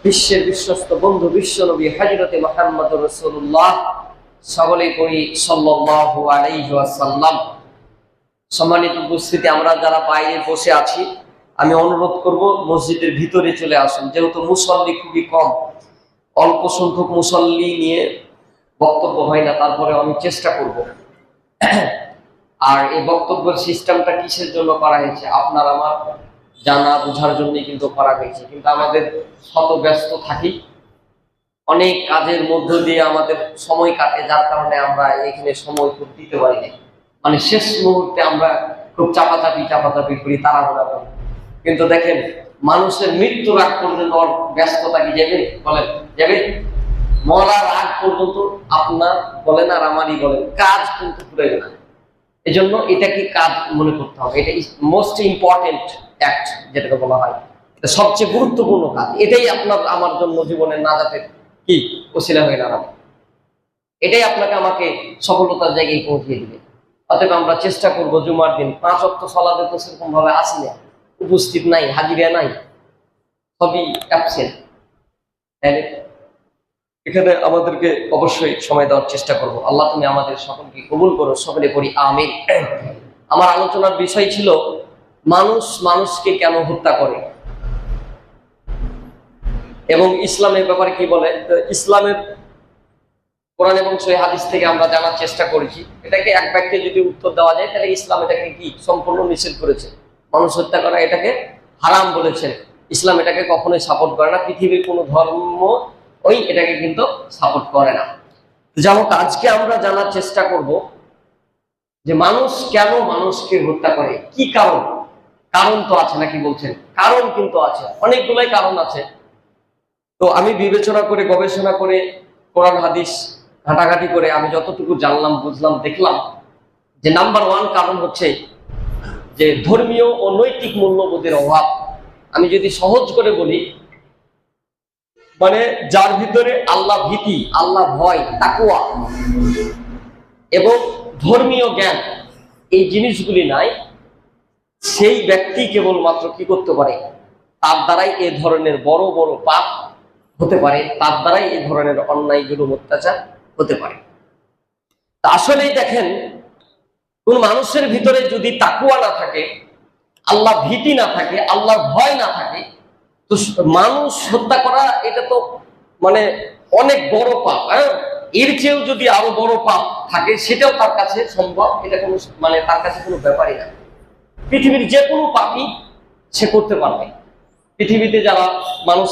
বিশ্বের বিশ্বস্ত বন্ধু বিশ্বনবী হযরতে মুহাম্মদুর রাসূলুল্লাহ সকলে করি সাল্লাল্লাহু আলাইহি ওয়াসাল্লাম। সম্মানিত উপস্থিতি, আমরা যারা বাইরে বসে আছি, আমি অনুরোধ করব মসজিদের ভিতরে চলে আসুন। যেহেতু মুসল্লি খুবই কম, অল্প সংখ্যক মুসল্লি নিয়ে বক্তব্য হয় না, তারপরে আমি চেষ্টা করব। আর এই বক্তব্যের সিস্টেমটা কিসের জন্য করা হয়েছে আপনার আমার জানা বোঝার জন্যই কিন্তু করা হয়েছে। কিন্তু আমাদের শত ব্যস্ত থাকি, অনেক কাজের মধ্য দিয়ে আমাদের সময় কাটে, যার কারণে আমরা এখানে সময় খুব দিতে পারি না। মানে শেষ মুহূর্তে আমরা খুব চাপাচাপি করি, তাড়াহুড়া করি। কিন্তু দেখেন, মানুষের মৃত্যুর আগ পর্যন্ত ওর ব্যস্ততা কি যাবে? বলেন, যাবে? মরার আগ পর্যন্ত আপনার বলেন আর আমারই বলেন, কাজ কিন্তু ফুরাইবে না। এই জন্য এটাকে কাজ মনে করতে হবে। এটা মোস্ট ইম্পর্টেন্ট অ্যাক্ট, যেটাকে বলা হয়, এটা সবচেয়ে গুরুত্বপূর্ণ কাজ। এটাই আপনার আমার জন্য জীবনের নাজাতের কি ওসিলা হয়ে দাঁড়াবে। এটাই আপনাকে আমাকে সফলতার জায়গায় পৌঁছিয়ে দিবে। অতএব আমরা চেষ্টা করব জুমার দিন 5 ওয়াক্ত সালাতে তো সেরকম ভাবে আসি না, উপস্থিত নাই, হাজিরা নাই, সবই অ্যাবসেন্ট। এখানে আমাদেরকে অবশ্যই সময় দেওয়ার চেষ্টা করব। আল্লাহ তুমি আমাদের সকলকে কবুল করো, সকলে পড়ি আমিন। আমার আলোচনার বিষয় ছিল মানুষ মানুষকে কেন হত্যা করে এবং ইসলামের ব্যাপারে কি বলে। ইসলামের কোরআন এবং সহিহ হাদিস থেকে আমরা জানার চেষ্টা করেছি। এটাকে এক বাক্যে যদি উত্তর দেওয়া যায়, তাহলে ইসলাম এটাকে কি সম্পূর্ণ নিষেধ করেছে। মানুষ হত্যা করা এটাকে হারাম বলেছেন। ইসলাম এটাকে কখনোই সাপোর্ট করে না। পৃথিবীর কোনো ধর্ম এটাকে কিন্তু সাপোর্ট করে না। যাই হোক, আজকে আমরা জানার চেষ্টা করব যে মানুষ কেন মানুষকে হত্যা করে, কি কারণ। কারণ তো আছে নাকি বলছেন? কারণ কিন্তু আছে, অনেকগুলাই কারণ আছে। তো আমি বিবেচনা করে, গবেষণা করে, কোরআন হাদিস ঘাটাঘাটি করে আমি যতটুকু জানলাম, বুঝলাম, দেখলাম যে নাম্বার 1 কারণ হচ্ছে যে ধর্মীয় ও নৈতিক মূল্যবোধের অভাব। আমি যদি সহজ করে বলি, মানে যার ভিতরে আল্লাহ ভীতি, আল্লাহ ভয়, তাকওয়া এবং ধর্মীয় জ্ঞান, এই জিনিসগুলি নাই, সেই ব্যক্তি কেবলমাত্র কি করতে পারে, তার দ্বারাই এ ধরনের বড় বড় পাপ হতে পারে, তার দ্বারাই এ ধরনের অন্যায় জুলুম অত্যাচার হতে পারে। তা আসলেই দেখেন, কোন মানুষের ভিতরে যদি তাকওয়া না থাকে, আল্লাহ ভীতি না থাকে, আল্লাহর ভয় না থাকে, তো মানুষ হত্যা করা এটা তো মানে অনেক বড় পাপ। এর চেয়েও যদি আরো বড় পাপ থাকে, সেটাও তার কাছে সম্ভব। এটা কোনো মানে তার কাছে কোনো ব্যাপারই না। পৃথিবীর যে কোনো পাপই সে করতে পারবে। পৃথিবীতে যারা মানুষ